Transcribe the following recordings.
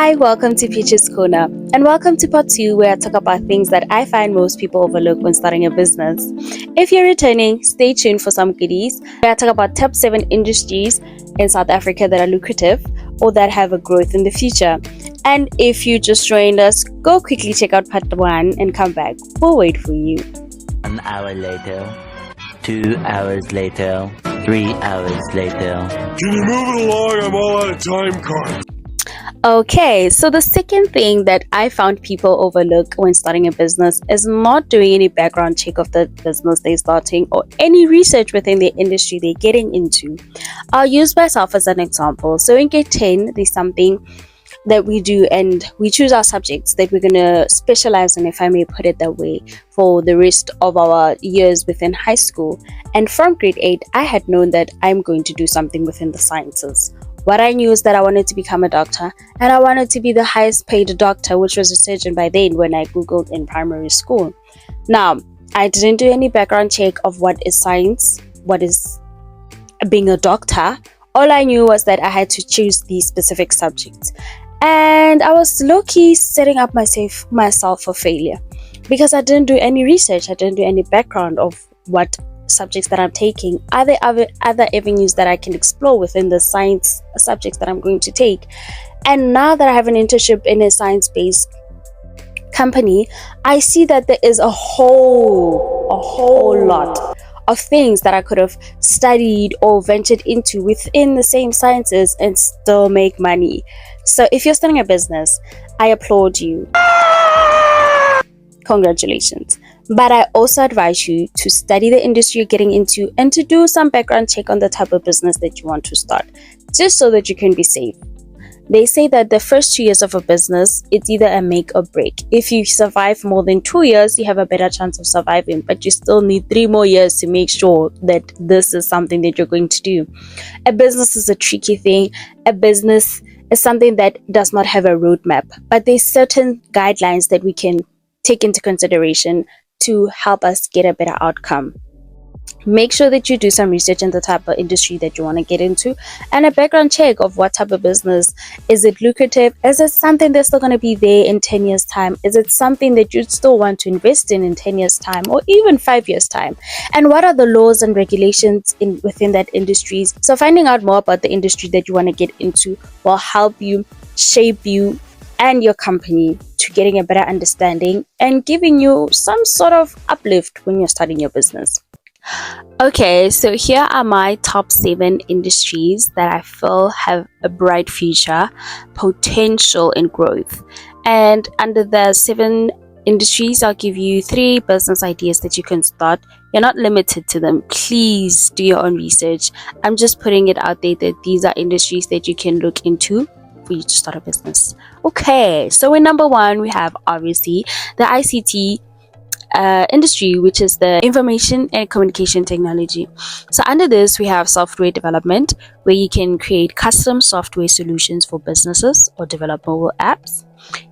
Hi, welcome to Peaches Corner, and welcome to part 2 where I talk about things that I find most people overlook when starting a business. If you're returning, stay tuned for some goodies where I talk about top 7 industries in South Africa that are lucrative or that have a growth in the future. And if you just joined us, go quickly check out part 1 and come back. We'll wait for you. 1 hour later, 2 hours later, 3 hours later. Can you move it along? I'm all out of time cards. Okay, so the second thing that I found people overlook when starting a business is not doing any background check of the business they're starting or any research within the industry they're getting into. I'll use myself as an example. So in grade 10, there's something that we do and we choose our subjects that we're going to specialize in, if I may put it that way, for the rest of our years within high school. And from grade 8, I had known that I'm going to do something within the sciences. What I knew is that I wanted to become a doctor, and I wanted to be the highest paid doctor, which was a surgeon by then when I googled in primary school. Now, I didn't do any background check of what is science, what is being a doctor. All I knew was that I had to choose these specific subjects. And I was low-key setting up myself for failure because I didn't do any research. I didn't do any background of what subjects that I'm taking. Are there other avenues that I can explore within the science subjects that I'm going to take? And now that I have an internship in a science-based company, I see that there is a whole lot of things that I could have studied or ventured into within the same sciences and still make money. So if you're starting a business, I applaud you. Congratulations. But I also advise you to study the industry you're getting into and to do some background check on the type of business that you want to start, just so that you can be safe. They say that the first 2 years of a business, it's either a make or break. If you survive more than 2 years, you have a better chance of surviving, but you still need 3 more years to make sure that this is something that you're going to do. A business is a tricky thing. A business is something that does not have a roadmap, but there's certain guidelines that we can take into consideration to help us get a better outcome. Make sure that you do some research in the type of industry that you want to get into and a background check of what type of business. Is it lucrative? Is it something that's still going to be there in 10 years time? Is it something that you'd still want to invest in 10 years time or even 5 years time? And what are the laws and regulations within that industry? So finding out more about the industry that you want to get into will help you shape you and your company to getting a better understanding and giving you some sort of uplift when you're starting your business. Okay, so here are my top 7 industries that I feel have a bright future, potential and growth. And under the 7 industries, I'll give you 3 business ideas that you can start. You're not limited to them. Please do your own research. I'm just putting it out there that these are industries that you can look into for you to start a business. Okay, so in number 1, we have obviously the ICT industry, which is the information and communication technology. So under this, we have software development, where you can create custom software solutions for businesses or develop mobile apps.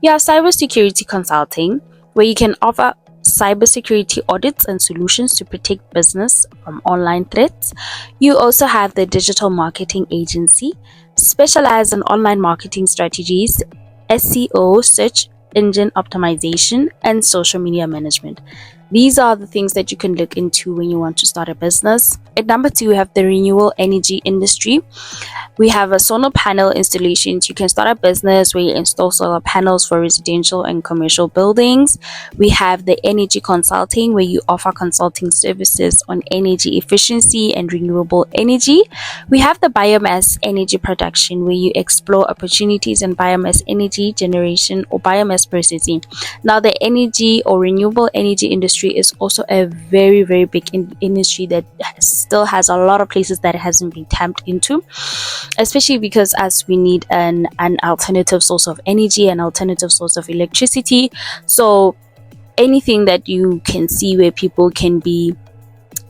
You have cybersecurity consulting, where you can offer cybersecurity audits and solutions to protect business from online threats. You also have the digital marketing agency, specialized in online marketing strategies, SEO, search engine optimization, and social media management. These are the things that you can look into when you want to start a business. At number 2, we have the renewable energy industry. We have a solar panel installations. You can start a business where you install solar panels for residential and commercial buildings. We have the energy consulting, where you offer consulting services on energy efficiency and renewable energy. We have the biomass energy production, where you explore opportunities in biomass energy generation or biomass processing. Now, the energy or renewable energy industry is also a very, very big industry that still has a lot of places that it hasn't been tapped into, especially because as we need an alternative source of energy, an alternative source of electricity. So anything that you can see where people can be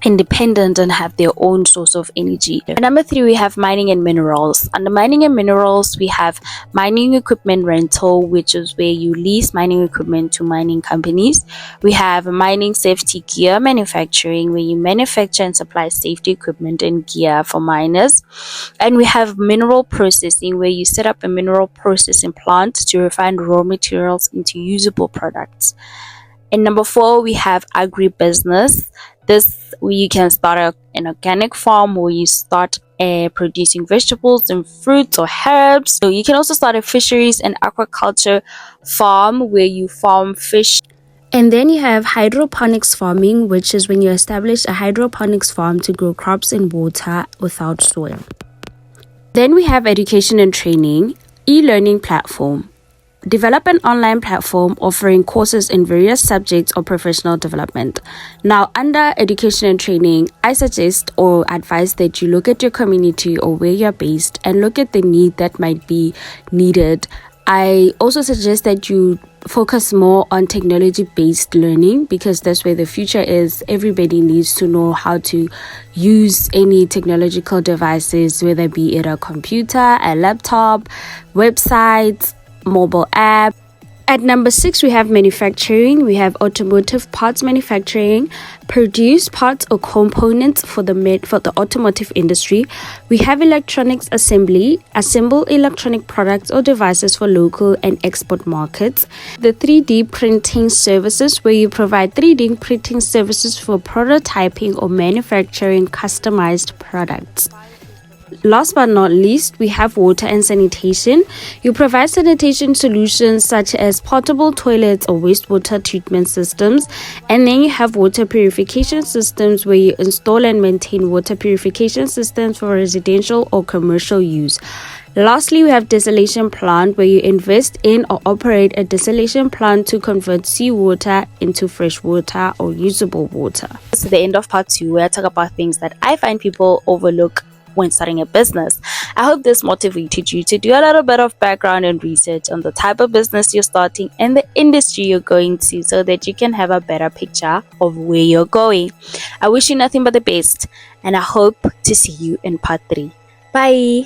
independent and have their own source of energy. And number 3, we have mining and minerals. Under mining and minerals, we have mining equipment rental, which is where you lease mining equipment to mining companies. We have mining safety gear manufacturing, where you manufacture and supply safety equipment and gear for miners. And we have mineral processing, where you set up a mineral processing plant to refine raw materials into usable products. And number 4, we have agribusiness. This, where you can start an organic farm, where you start producing vegetables and fruits or herbs. So you can also start a fisheries and aquaculture farm, where you farm fish. And then you have hydroponics farming, which is when you establish a hydroponics farm to grow crops in water without soil. Then we have education and training, e-learning platform. Develop an online platform offering courses in various subjects or professional development. Now, under education and training, I suggest or advise that you look at your community or where you're based and look at the need that might be needed. I also suggest that you focus more on technology-based learning, because that's where the future is. Everybody needs to know how to use any technological devices, whether be it a computer, a laptop, websites, mobile app. At number 6, we have manufacturing. We have automotive parts manufacturing, produce parts or components for the automotive industry. We have electronics assembly, assemble electronic products or devices for local and export markets. The 3D printing services, where you provide 3D printing services for prototyping or manufacturing customized products. Last but not least, we have water and sanitation. You provide sanitation solutions such as portable toilets or wastewater treatment systems. And then you have water purification systems, where you install and maintain water purification systems for residential or commercial use. Lastly, we have desalination plant, where you invest in or operate a desalination plant to convert seawater into fresh water or usable water. This is the end of part 2, where I talk about things that I find people overlook when starting a business. I hope this motivated you to do a little bit of background and research on the type of business you're starting and the industry you're going to, so that you can have a better picture of where you're going. I wish you nothing but the best, and I hope to see you in part 3. Bye.